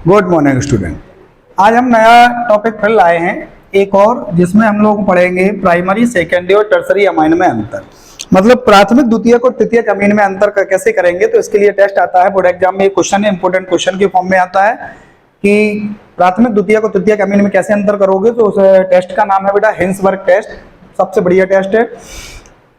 Good morning student. आज हम नया टॉपिक फिर लाए हैं एक और, जिसमें हम लोग पढ़ेंगे प्राइमरी, सेकेंडरी और टर्सरी अमीन में अंतर। मतलब प्राथमिक, द्वितीयक और तृतीयक अमीन में अंतर कैसे करेंगे। तो इसके लिए टेस्ट आता है बोर्ड एग्जाम में, क्वेश्चन है, इंपोर्टेंट क्वेश्चन के फॉर्म में आता है कि प्राथमिक, द्वितीयक और तृतीयक अमीन में कैसे अंतर करोगे। तो उस टेस्ट का नाम है बेटा हिंसबर्ग टेस्ट। सबसे बढ़िया टेस्ट है।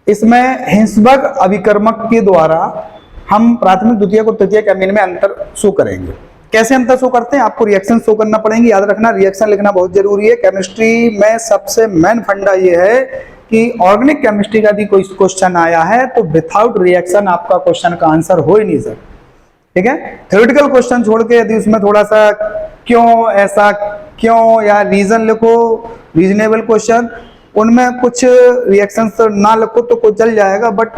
इसमें हिंसबर्ग अभिकर्मक के द्वारा हम प्राथमिक, द्वितीयक और तृतीयक अमीन में अंतर शो करेंगे। कैसे अंतर शो करते हैं, आपको रिएक्शन शो करना पड़ेंगे। याद रखना, रिएक्शन लिखना बहुत जरूरी है। केमिस्ट्री में सबसे मेन फंडा ये है कि ऑर्गेनिक केमिस्ट्री का यदि कोई क्वेश्चन आया है तो विदाउट रिएक्शन आपका क्वेश्चन का आंसर हो ही नहीं सकता। ठीक है, थ्योरेटिकल क्वेश्चन छोड़ के यदि उसमें थोड़ा सा क्यों, ऐसा क्यों, या रीजन लिखो, रीजनेबल क्वेश्चन, उनमें कुछ रिएक्शन ना लिखो तो कुछ चल जाएगा, बट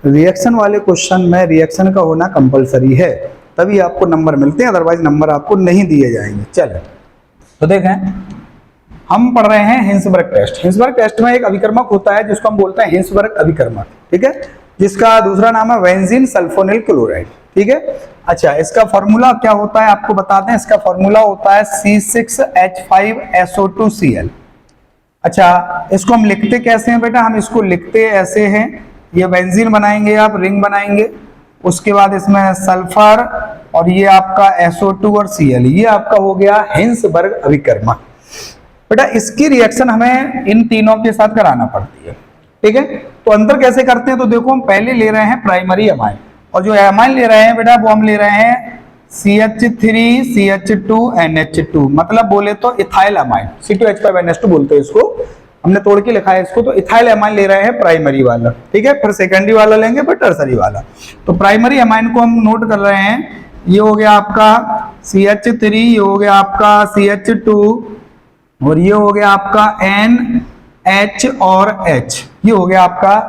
रिएक्शन वाले क्वेश्चन में रिएक्शन का होना कंपलसरी है, तभी आपको नंबर मिलते हैं, अदरवाइज नंबर आपको नहीं दिए जाएंगे। चलो तो देखें, हम पढ़ रहे हैं हिंसबर्ग टेस्ट। हिंसबर्ग टेस्ट में एक अभिकर्मक होता है जिसको हम बोलते हैं हिंसबर्ग अभिकर्मक, ठीक है, जिसका दूसरा नाम है बेंजीन सल्फोनिल क्लोराइड। ठीक है, अच्छा, इसका फॉर्मूला क्या होता है आपको बताते हैं। इसका फॉर्मूला होता है C6H5SO2Cl। अच्छा, इसको हम लिखते कैसे हैं बेटा, हम इसको लिखते ऐसे हैं, ये बेंजीन बनाएंगे, आप रिंग बनाएंगे, उसके बाद इसमें सल्फर और ये आपका SO2 और Cl, ये आपका हो गया हिंसबर्ग अभिकर्मक। बेटा इसकी रिएक्शन हमें इन तीनों के साथ कराना पड़ती है। ठीक है, तो अंतर कैसे करते हैं, तो देखो हम पहले ले रहे हैं प्राइमरी अमाइन, और जो अमाइन ले रहे हैं बेटा वो हम ले रहे हैं CH3CH2NH2, मतलब बोले तो इथाइल अमाइन, C2H5NH2 बोलते हैं इसको, हमने तोड़ के लिखा है इसको। तो इथाइल अमाइन ले रहे हैं प्राइमरी वाला, ठीक है, फिर सेकेंडरी वाला लेंगे, फिर टर्सरी वाला। तो प्राइमरी अमाइन को हम नोट कर रहे हैं, ये हो गया आपका CH3, ये हो गया आपका CH2, और ये हो गया आपका NH और H, ये हो गया आपका।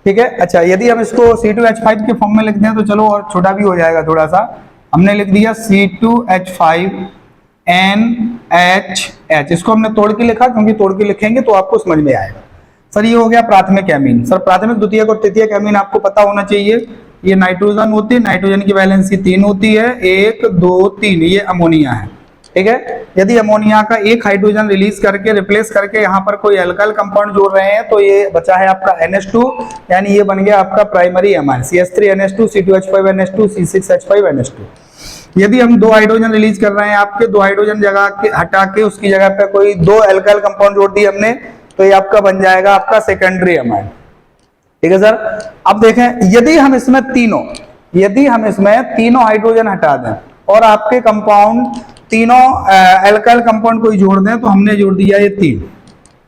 ठीक है, अच्छा, यदि हम इसको C2H5 के फॉर्म में लिख दें तो चलो और छोटा भी हो जाएगा थोड़ा सा। हमने लिख दिया C2H5NH, इसको हमने तोड़ के लिखा क्योंकि तोड़ के लिखेंगे तो आपको समझ में आएगा। सर ये हो गया प्राथमिक एमीन। सर प्राथमिक, द्वितीयक और तृतीयक एमीन आपको पता होना चाहिए। ये नाइट्रोजन होती है, नाइट्रोजन की वैलेंसी 3 होती है, 1 2 3, ये अमोनिया है। ठीक है, यदि अमोनिया का एक हाइड्रोजन रिलीज करके रिप्लेस करके यहाँ पर कोई एल्काइल कंपाउंड जोड़ रहे हैं तो ये बचा है आपका NH2, यानी ये बन गया आपका primary amine, CH3NH2, C2H5NH2, C6H5NH2। यदि हम 2 हाइड्रोजन रिलीज कर रहे हैं, आपके 2 हाइड्रोजन जगह के हटा के उसकी जगह पे कोई 2 एल्काइल कंपाउंड जोड़ दिए हमने, तो ये आपका बन जाएगा आपका सेकेंडरी अमाइन। ठीक है सर, अब देखें, यदि हम इसमें तीनों हाइड्रोजन हटा दें और आपके कंपाउंड तीनों एल्काइल कंपाउंड कोई जोड़ दें, तो हमने जोड़ दिया ये 3।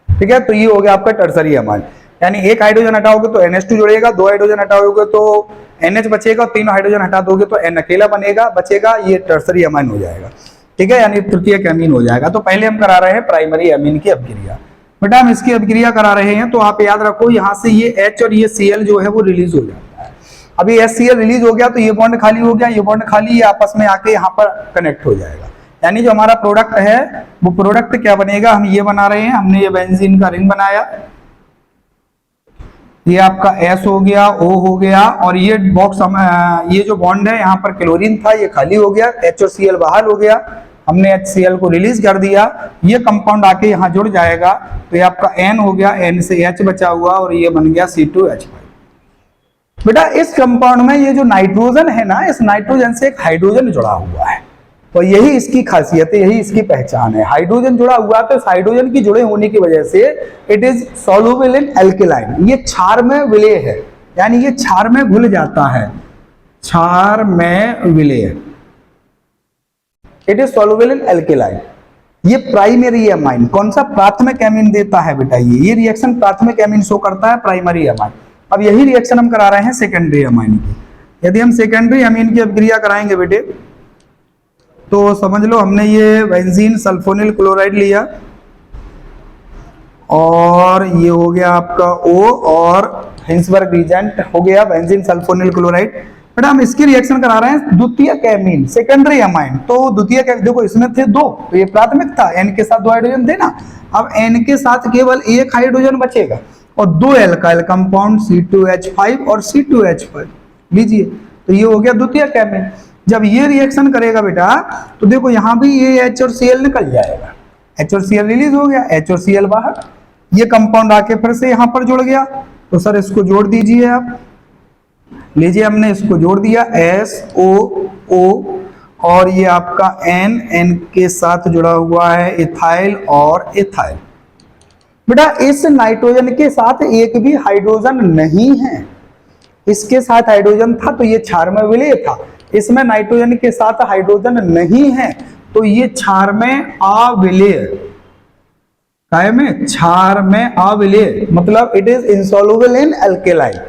ठीक है, तो ये हो गया आपका टर्सरी अमाइन, यानी एक हाइड्रोजन हटाओगे तो NH2 जुड़ेगा, 2 हाइड्रोजन हटाओगे तो NH बचेगा, और 3 हाइड्रोजन हटा दोगे तो N अकेला बचेगा, ये टर्सरी अमाइन हो जाएगा। ठीक है, यानी तृतीयक अमीन हो जाएगा। तो पहले हम करा रहे हैं प्राइमरी अमीन की अभिक्रिया। बेटा हम इसकी अभिक्रिया करा रहे हैं तो आप याद रखो, यहाँ से ये H और ये Cl जो है वो रिलीज हो जाता है। अभी HCl रिलीज हो गया तो ये बॉन्ड खाली हो गया, ये बॉन्ड खाली, ये आपस में आके यहाँ पर कनेक्ट हो जाएगा। यानी जो हमारा प्रोडक्ट है वो प्रोडक्ट क्या बनेगा, हम ये बना रहे हैं, हमने ये बेंजीन का रिंग बनाया, ये आपका S हो गया, O हो गया, और ये बॉक्स ये जो बॉन्ड है यहाँ पर क्लोरीन था, ये खाली हो गया, H और Cl बाहर हो गया, हमने HCl को रिलीज कर दिया, ये कंपाउंड आके यहाँ जुड़ जाएगा, तो ये आपका N हो गया, N से H बचा हुआ, और ये बन गया C2H5। बेटा इस कंपाउंड में ये जो नाइट्रोजन है ना, इस नाइट्रोजन से एक हाइड्रोजन जुड़ा हुआ है, तो यही इसकी खासियत है, यही इसकी पहचान है। हाइड्रोजन जुड़ा हुआ, तो इस हाइड्रोजन की जुड़े होने की वजह से it is soluble in alkaline, ये क्षार में विलेय है, यानी ये क्षार में घुल जाता है, क्षार में विलेय, it is soluble in alkaline. ये प्राइमरी अमाइन, कौन सा, प्राथमिक अमीन देता है बेटा, ये रिएक्शन प्राथमिक अमीन शो करता है, प्राइमरी अमाइन। अब यही रिएक्शन हम करा रहे हैं सेकेंडरी अमाइन की। यदि हम सेकेंडरी अमीन की अभिक्रिया कराएंगे बेटे, तो समझ लो हमने ये बेंजीन सल्फोनिल क्लोराइड लिया, और ये हो गया आपका O, और हिंसबर्ग रिएजेंट हो गया बेंजीन सल्फोनिल क्लोराइड। बेटा हम इसकी रिएक्शन करा रहे हैं द्वितीयक अमीन, सेकेंडरी अमाइन। तो द्वितीयक, देखो इसमें थे 2, तो ये प्राथमिक था, N के साथ 2 हाइड्रोजन थे ना, अब N के साथ केवल 1 हाइड्रोजन बचेगा, और 2 एल्काइल कंपाउंड C2H5 और C2H5 लीजिए, तो ये हो गया द्वितीयक अमीन। जब ये रिएक्शन करेगा बेटा तो देखो यहाँ भी ये H और Cl निकल जाएगा, H और Cl रिलीज हो गया, H और Cl बाहर, ये कंपाउंड आके फिर से यहाँ पर जुड़ गया। तो सर इसको जोड़ दीजिए आप, लीजिए हमने इसको जोड़ दिया SOO और ये आपका N के साथ जुड़ा हुआ है इथाइल और इथाइल। बेटा इस नाइट्रोजन के साथ एक भी हाइड्रोजन नहीं है, इसके साथ हाइड्रोजन था तो ये क्षार में विलय था, इसमें नाइट्रोजन के साथ हाइड्रोजन नहीं है तो ये क्षार में अविलय, काय में क्षार में अविलय, मतलब it is insoluble in alkaline.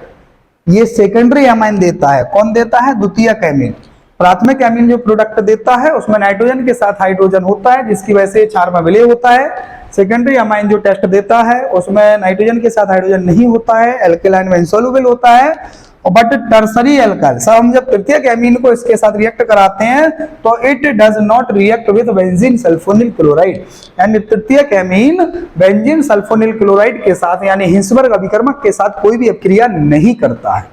ये सेकेंडरी अमाइन देता है, कौन देता है? द्वितीयक एमीन। प्राथमिक एमीन जो प्रोडक्ट देता है उसमें नाइट्रोजन के साथ हाइड्रोजन होता है जिसकी वजह से क्षार में विलय होता है। सेकेंडरी अमाइन जो टेस्ट देता है उसमें नाइट्रोजन के साथ हाइड्रोजन नहीं होता है, एल्केलाइन में इंसॉल्युबल होता है। बट टर्सरी एल्काइल, सब हम जब तृतीयक एमीन को इसके साथ रिएक्ट कराते हैं तो it does not react with benzene sulphonyl chloride, यानी तृतीयक एमीन बेंजीन सल्फोनिल क्लोराइड के साथ यानी हिंसबर्ग अभिकर्मक के साथ कोई भी अभिक्रिया नहीं करता है।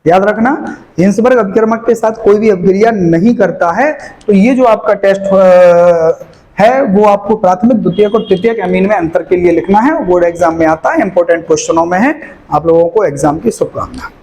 याद रखना, हिंसबर्ग अभिकर्मक के साथ कोई भी अभिक्रिया नहीं करता है। तो ये जो आपका टेस्ट है वो आपको प्राथमिक, द्वितीयक और तृतीयक एमीन में अंतर के लिए लिखना है, बोर्ड एग्जाम में आता है, इंपॉर्टेंट क्वेश्चनों में है। आप लोगों को एग्जाम की शुभकामनाएं।